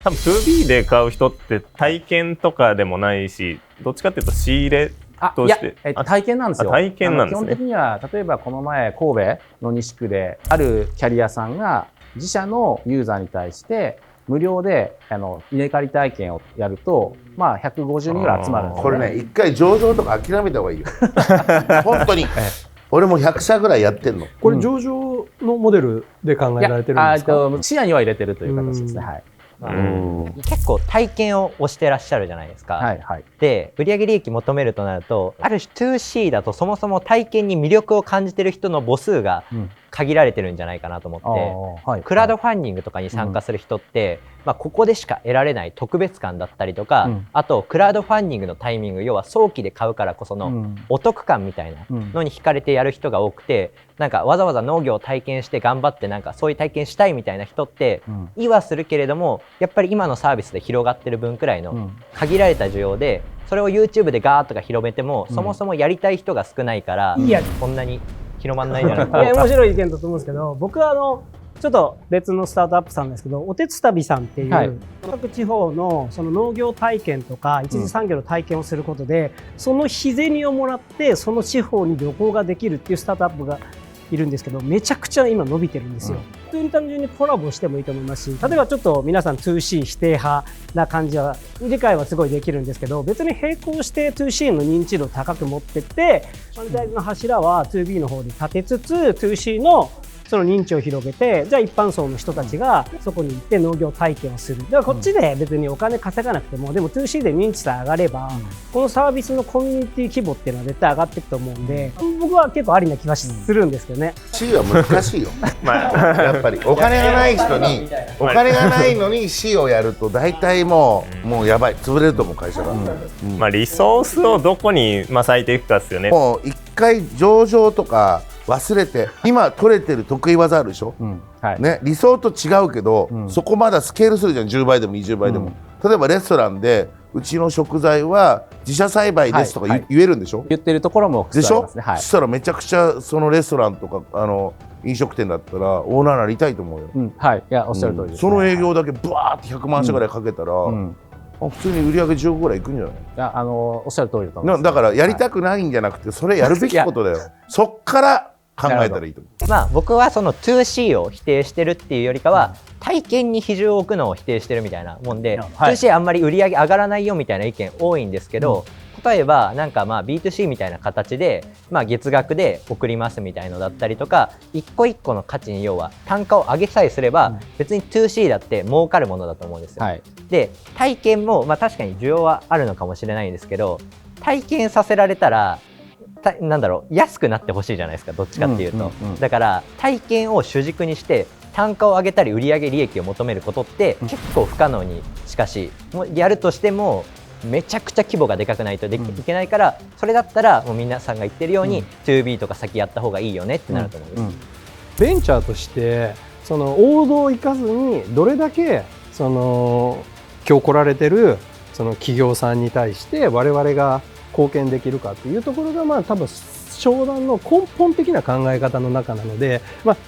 多分 2B で買う人って体験とかでもないし、どっちかっていうと仕入れとして。体験なんですよ。体験なんですね。基本的には例えばこの前神戸の西区であるキャリアさんが自社のユーザーに対して無料で稲刈り体験をやると、まあ150人ぐらい集まるんですよ。これね、一回上場とか諦めた方がいいよ。本当に。俺も100社ぐらいやってんの。これ上場のモデルで考えられてるんですか？視野には入れてるという形ですね。はい。結構体験を推してらっしゃるじゃないですか。はいはい、で売上利益求めるとなると、ある種 2C だとそもそも体験に魅力を感じてる人の母数が限られてるんじゃないかなと思って、クラウドファンディングとかに参加する人って、ここでしか得られない特別感だったりとか、あとクラウドファンディングのタイミング、要は早期で買うからこそのお得感みたいなのに惹かれてやる人が多くて、なんかわざわざ農業を体験して頑張ってなんかそういう体験したいみたいな人って言わするけれども、やっぱり今のサービスで広がってる分くらいの限られた需要で、それを YouTube でガーッとか広めても、そもそもやりたい人が少ないからこんなに広まんないんじゃないかな。いや面白い意見だと思うんですけど、僕はちょっと別のスタートアップさんですけど、おてつたびさんっていう、各地方のその農業体験とか一次産業の体験をすることで、その日銭をもらってその地方に旅行ができるっていうスタートアップがいるんですけど、めちゃくちゃ今伸びてるんですよ。普通に単純にコラボしてもいいと思いますし、例えばちょっと皆さん 2C 否定派な感じは理解はすごいできるんですけど、別に並行して 2C の認知度を高く持ってってマネタイズの柱は 2B の方で立てつつ 2C のその認知を広げて、じゃあ一般層の人たちがそこに行って農業体験をする。だからこっちで別にお金稼がなくても、でも 2C で認知さえ上がれば、このサービスのコミュニティ規模っていうのは絶対上がっていくと思うんで、僕は結構ありな気はするんですけどね。C は難しいよ。やっぱりお金がない人に、お金がないのに C をやると大体もうやばい、潰れると思う会社が。リソースをどこに割いていくかですよね。もう一回上場とか忘れて、今取れてる得意技あるでしょ、ね、理想と違うけど、そこまだスケールするじゃん。10倍でも20倍でも、例えばレストランでうちの食材は自社栽培ですとか言えるんでしょ、言ってるところもでしょ、そしたらめちゃくちゃそのレストランとか飲食店だったらオーナーなりたいと思うよ。いやおっしゃる通りです、その営業だけブワーって100万社ぐらいかけたら、普通に売り上げ10億ぐらいいくんじゃない？いやおっしゃる通りだと思います。だからやりたくないんじゃなくて、それやるべきことだよ。そっから考えたらいいと思う。僕はその 2C を否定してるっていうよりかは、体験に比重を置くのを否定してるみたいなもんで、2C あんまり売り上げ上がらないよみたいな意見多いんですけど、例えばなんかB2C みたいな形で月額で送りますみたいのだったりとか、一個一個の価値に要は単価を上げさえすれば別に 2C だって儲かるものだと思うんですよ。で体験も確かに需要はあるのかもしれないんですけど、体験させられたらなんだろう、安くなってほしいじゃないですか、どっちかっていうと。だから体験を主軸にして単価を上げたり売上利益を求めることって結構不可能に、しかしやるとしてもめちゃくちゃ規模がでかくないといけないから、それだったらもう皆さんが言ってるように 2B とか先やった方がいいよねってなると思うんです。ベンチャーとしてその王道を生かずにどれだけその今日来られてるその企業さんに対して我々が貢献できるかっていうところが多分商談の根本的な考え方の中なので、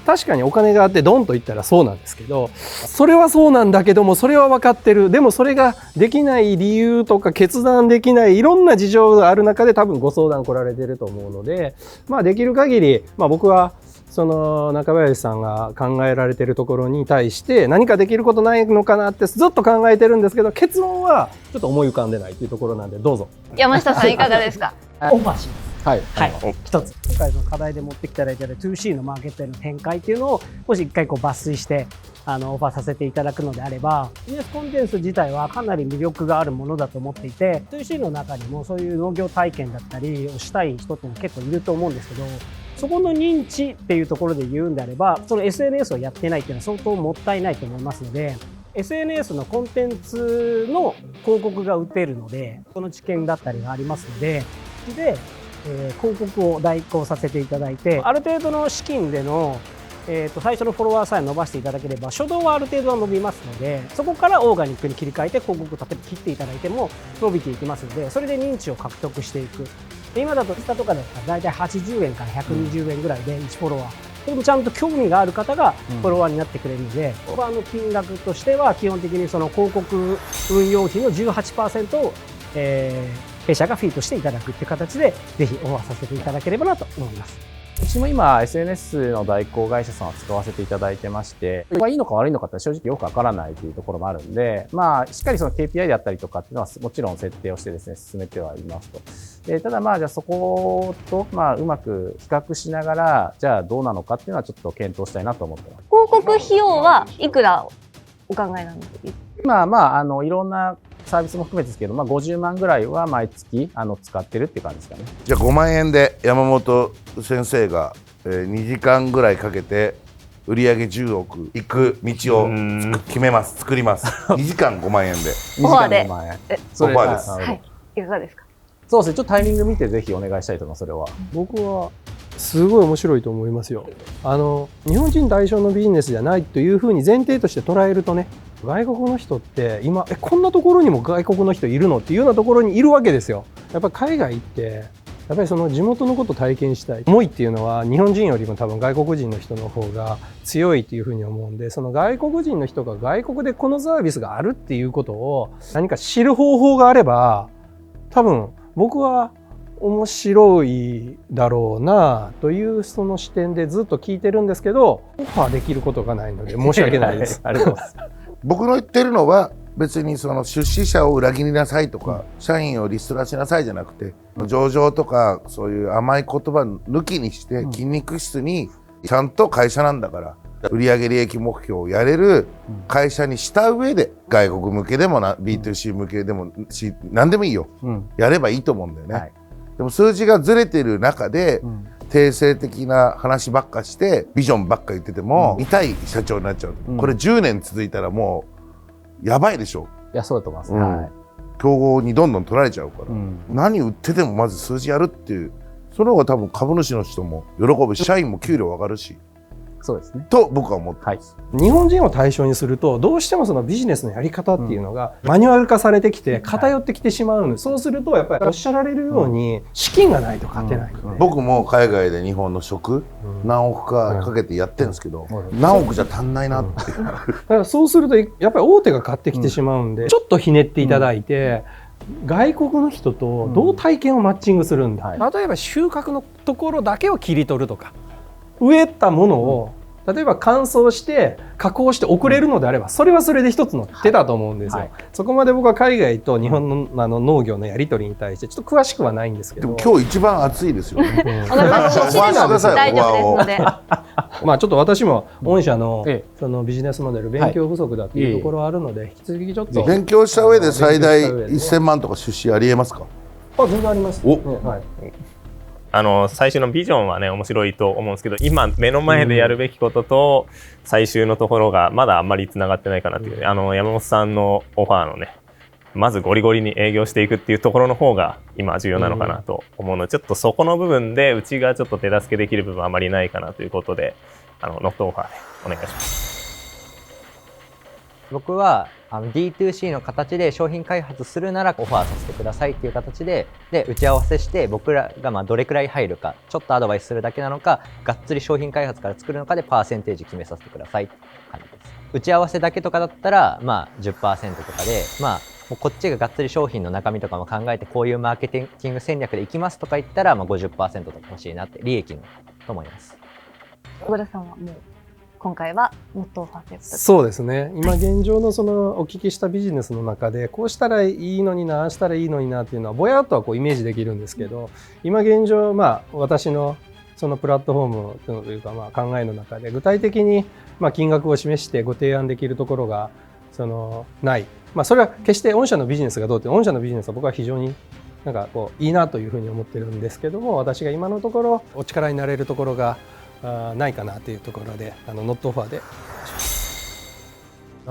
確かにお金があってドンといったらそうなんですけど、それはそうなんだけども、それは分かってる。でもそれができない理由とか決断できないいろんな事情がある中で多分ご相談来られてると思うので、できる限り僕はその中林さんが考えられてるところに対して何かできることないのかなってずっと考えてるんですけど、結論はちょっと思い浮かんでないというところなんで、どうぞ。山下さんいかがですか？オファーします。一つ今回の課題で持ってきていただいている 2C のマーケットへの展開っていうのをもし一回抜粋してオファーさせていただくのであれば、ビジネスコンテンツ自体はかなり魅力があるものだと思っていて、 2C の中にもそういう農業体験だったりをしたい人っていうのは結構いると思うんですけど、そこの認知っていうところで言うんであれば、その SNS をやってないっていうのは相当もったいないと思いますので、 SNS のコンテンツの広告が打てるので、この知見だったりがありますので、広告を代行させていただいて、ある程度の資金での最初のフォロワーさえ伸ばしていただければ初動はある程度は伸びますので、そこからオーガニックに切り替えて広告を例えば切っていただいても伸びていきますので、それで認知を獲得していく。で今だとインスタとかだったら大体80円から120円ぐらいで1フォロワーでもちゃんと興味がある方がフォロワーになってくれるので、オファーの金額としては基本的にその広告運用費の 18% を、弊社がフィートしていただくっていう形でぜひオファーさせていただければなと思います。うちも今 SNS の代行会社さんを使わせていただいてまして、これがいいのか悪いのかって正直よくわからないというところもあるんで、まあしっかりその KPI であったりとかっていうのはもちろん設定をしてですね進めてはいますと。ただまあじゃあそことまあうまく比較しながらじゃあどうなのかっていうのはちょっと検討したいなと思ってます。広告費用はいくらお考えなんですか？まあいろんなサービスも含めてですけど、まあ、50万ぐらいは毎月使ってるっていう感じですかね。じゃあ5万円で山本先生が、2時間ぐらいかけて売上10億いく道を決めます、作ります。2時間5万円で。オファーで。2時間5万円。オファーです。はい。いかがですか？そうですね。ちょっとタイミング見てぜひお願いしたいと思います。それは。僕はすごい面白いと思いますよ。日本人対象のビジネスじゃないというふうに前提として捉えるとね、外国の人って今こんなところにも外国の人いるのっていうようなところにいるわけですよ。やっぱり海外行ってやっぱりその地元のことを体験したい思いっていうのは日本人よりも多分外国人の人の方が強いっていうふうに思うんで、その外国人の人が外国でこのサービスがあるっていうことを何か知る方法があれば多分僕は面白いだろうなというその視点でずっと聞いてるんですけど、オファーできることがないので申し訳ないです。ありがとうございます。僕の言ってるのは別にその出資者を裏切りなさいとか、社員をリストラしなさいじゃなくて、上場とかそういう甘い言葉抜きにして筋肉質にちゃんと会社なんだから売上利益目標をやれる会社にした上で外国向けでもB2C 向けでも何でもいいよ、やればいいと思うんだよね、はい、でも数字がずれてる中で、定性的な話ばっかしてビジョンばっか言ってても、痛い社長になっちゃう、これ10年続いたらもうやばいでしょ。いやそうだと思います、はい、競合にどんどん取られちゃうから、何売っててもまず数字やるっていう、その方が多分株主の人も喜ぶし、社員も給料上がるし、そうですねと僕は思ってます、日本人を対象にするとどうしてもそのビジネスのやり方っていうのがマニュアル化されてきて偏ってきてしまうので、そうするとやっぱりおっしゃられるように資金がないと勝てないので、僕も海外で日本の食何億かかけてやってるんですけど、何億じゃ足んないなってだからそうするとやっぱり大手が買ってきてしまうんで、ちょっとひねっていただいて、外国の人とどう体験をマッチングするんだ、例えば収穫のところだけを切り取るとか、植えたものを例えば乾燥して加工して送れるのであればそれはそれで一つの手だと思うんですよ、そこまで僕は海外と日本の農業のやり取りに対してちょっと詳しくはないんですけど、でも今日一番熱いですよね。お腹の大丈夫ですのでまあちょっと私も御社のそのビジネスモデル勉強不足だというところはあるので、引き続きちょっと勉強した上で最大1000万とか出資ありえますか？全然あります、最初のビジョンはね面白いと思うんですけど、今目の前でやるべきことと最終のところがまだあんまりつながってないかなっていう、山本さんのオファーのね、まずゴリゴリに営業していくっていうところの方が今重要なのかなと思うので、ちょっとそこの部分でうちがちょっと手助けできる部分はあまりないかなということで、ノットオファーでお願いします。僕はD2C の形で商品開発するならオファーさせてくださいっていう形で打ち合わせして、僕らがどれくらい入るかちょっとアドバイスするだけなのか、がっつり商品開発から作るのかでパーセンテージ決めさせてくださいって感じです。打ち合わせだけとかだったら10% とかで、もうこっちががっつり商品の中身とかも考えてこういうマーケティング戦略でいきますとか言ったら50% とか欲しいなって利益のと思います。小倉さんはもう今回はノットオファーということで。そうですね、今現状のそのお聞きしたビジネスの中でこうしたらいいのにな、ああしたらいいのになっていうのはぼやっとはこうイメージできるんですけど、今現状私のそのプラットフォームというか考えの中で具体的に金額を示してご提案できるところがない、それは決して御社のビジネスがどうって、御社のビジネスは僕は非常になんかこういいなというふうに思ってるんですけども、私が今のところお力になれるところがないかなというところでノットオファーで。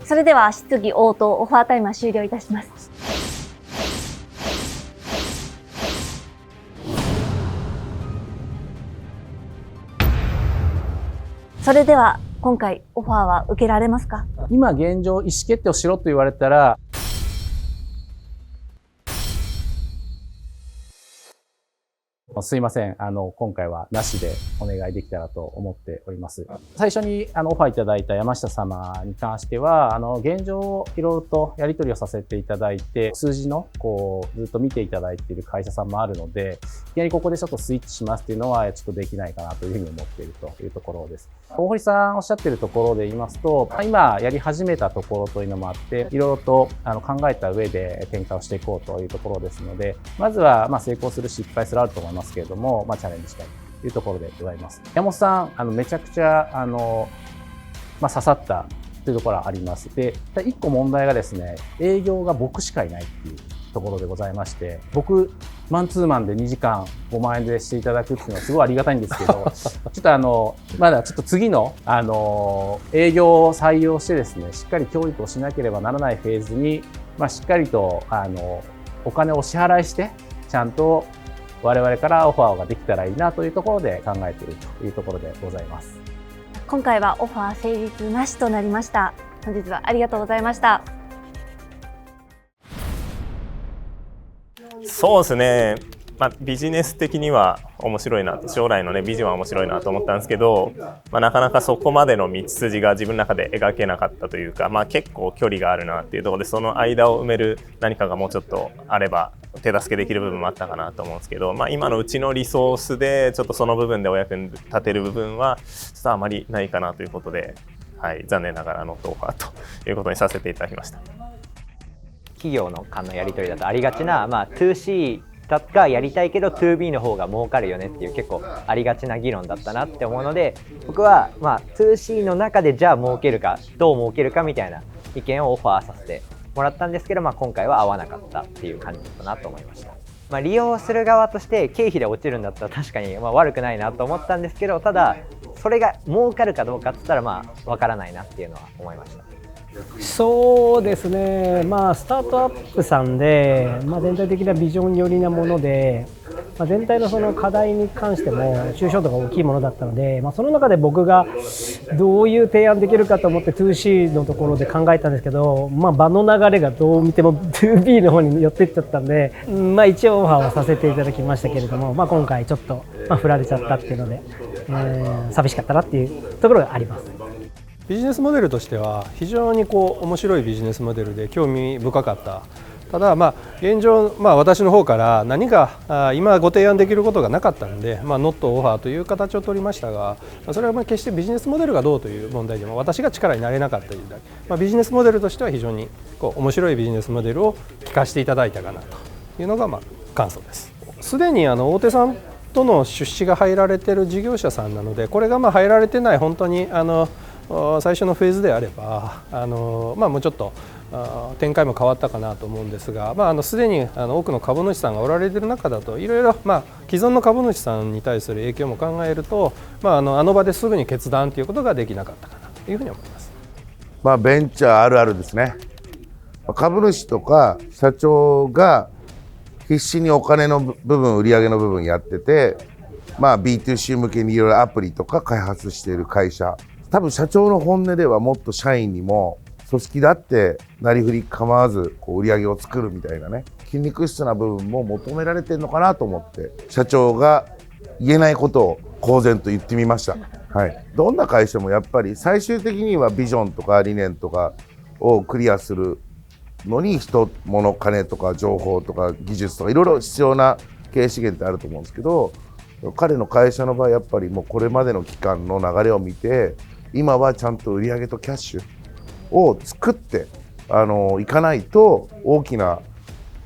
それでは質疑応答オファータイムは終了いたします。それでは今回オファーは受けられますか？今現状意思決定をしろと言われたらすいません、今回はなしでお願いできたらと思っております。最初にオファーいただいた山下様に関しては、現状いろいろとやり取りをさせていただいて、数字のずっと見ていただいている会社さんもあるので、いきなりここでちょっとスイッチしますっていうのはちょっとできないかなというふうに思っているというところです。大堀さんおっしゃっているところで言いますと、今やり始めたところというのもあって、いろいろと考えた上で展開をしていこうというところですので、まずは成功する失敗するあると思いますけれども、チャレンジしたいというところでございます。山本さん、めちゃくちゃ刺さったというところはあります。で、一個問題がですね、営業が僕しかいないっていうところでございまして、僕マンツーマンで2時間5万円でしていただくっていうのはすごいありがたいんですけど、ちょっとまだちょっと次の営業を採用してですね、しっかり教育をしなければならないフェーズに、しっかりとお金をお支払いしてちゃんと我々からオファーができたらいいなというところで考えているというところでございます。今回はオファー成立なしとなりました。本日はありがとうございました。そうですね、ビジネス的には面白いなと、将来の、ビジョンは面白いなと思ったんですけど、なかなかそこまでの道筋が自分の中で描けなかったというか、結構距離があるなっていうところで、その間を埋める何かがもうちょっとあれば手助けできる部分もあったかなと思うんですけど、今のうちのリソースでちょっとその部分でお役に立てる部分はちょっとあまりないかなということで、残念ながらノットオファーということにさせていただきました。企業の間のやり取りだとありがちな、2C がやりたいけど 2B の方が儲かるよねっていう結構ありがちな議論だったなって思うので、僕は2C の中でじゃあ儲けるかどう儲けるかみたいな意見をオファーさせてもらったんですけど、今回は合わなかったっていう感じだったなと思いました。利用する側として経費で落ちるんだったら確かに悪くないなと思ったんですけど、ただそれが儲かるかどうかって言ったら分からないなっていうのは思いました。そうですね、スタートアップさんで、全体的なビジョン寄りなもので、全体のその課題に関しても抽象度が大きいものだったので、その中で僕がどういう提案できるかと思って 2C のところで考えたんですけど、場の流れがどう見ても 2B の方に寄っていっちゃったんで、一応オファーをさせていただきましたけれども、今回ちょっと振られちゃったっていうので、寂しかったなっていうところがあります。ビジネスモデルとしては非常に面白いビジネスモデルで興味深かった。ただ現状私の方から何か今ご提案できることがなかったのでノットオファーという形を取りましたが、それは決してビジネスモデルがどうという問題でも私が力になれなかったというだけ、ビジネスモデルとしては非常に面白いビジネスモデルを聞かせていただいたかなというのが感想です。すでに大手さんとの出資が入られている事業者さんなので、これが入られてない本当に最初のフェーズであればもうちょっと展開も変わったかなと思うんですが、すでに多くの株主さんがおられている中だといろいろ既存の株主さんに対する影響も考えると、あの場ですぐに決断ということができなかったかなというふうに思います。ベンチャーあるあるですね。株主とか社長が必死にお金の部分、売上の部分やってて、B2C 向けにいろいろアプリとか開発している会社、多分社長の本音ではもっと社員にも組織だってなりふり構わず売り上げを作るみたいなね、筋肉質な部分も求められてるのかなと思って、社長が言えないことを公然と言ってみました。どんな会社もやっぱり最終的にはビジョンとか理念とかをクリアするのに人、物、金とか情報とか技術とかいろいろ必要な経営資源ってあると思うんですけど、彼の会社の場合やっぱりもうこれまでの期間の流れを見て、今はちゃんと売上とキャッシュを作っていかないと大きな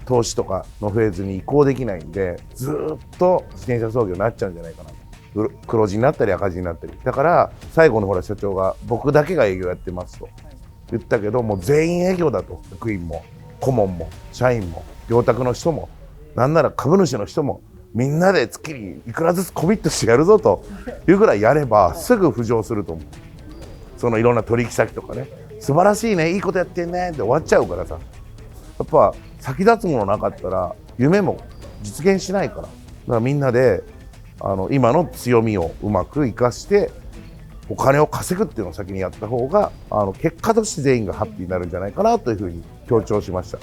投資とかのフェーズに移行できないんで、ずっと自転車操業になっちゃうんじゃないかなと。黒字になったり赤字になったり、だから最後の社長が僕だけが営業やってますと言ったけど、もう全員営業だと。役員も顧問も社員も業託の人もなんなら株主の人もみんなで月にいくらずつコミットしてやるぞというぐらいやればすぐ浮上すると思う。そのいろんな取引先とかね、素晴らしいね、いいことやってんねって終わっちゃうからさ、やっぱ先立つものなかったら夢も実現しないから、だからみんなで今の強みをうまく生かしてお金を稼ぐっていうのを先にやった方が結果として全員がハッピーになるんじゃないかなというふうに強調しました。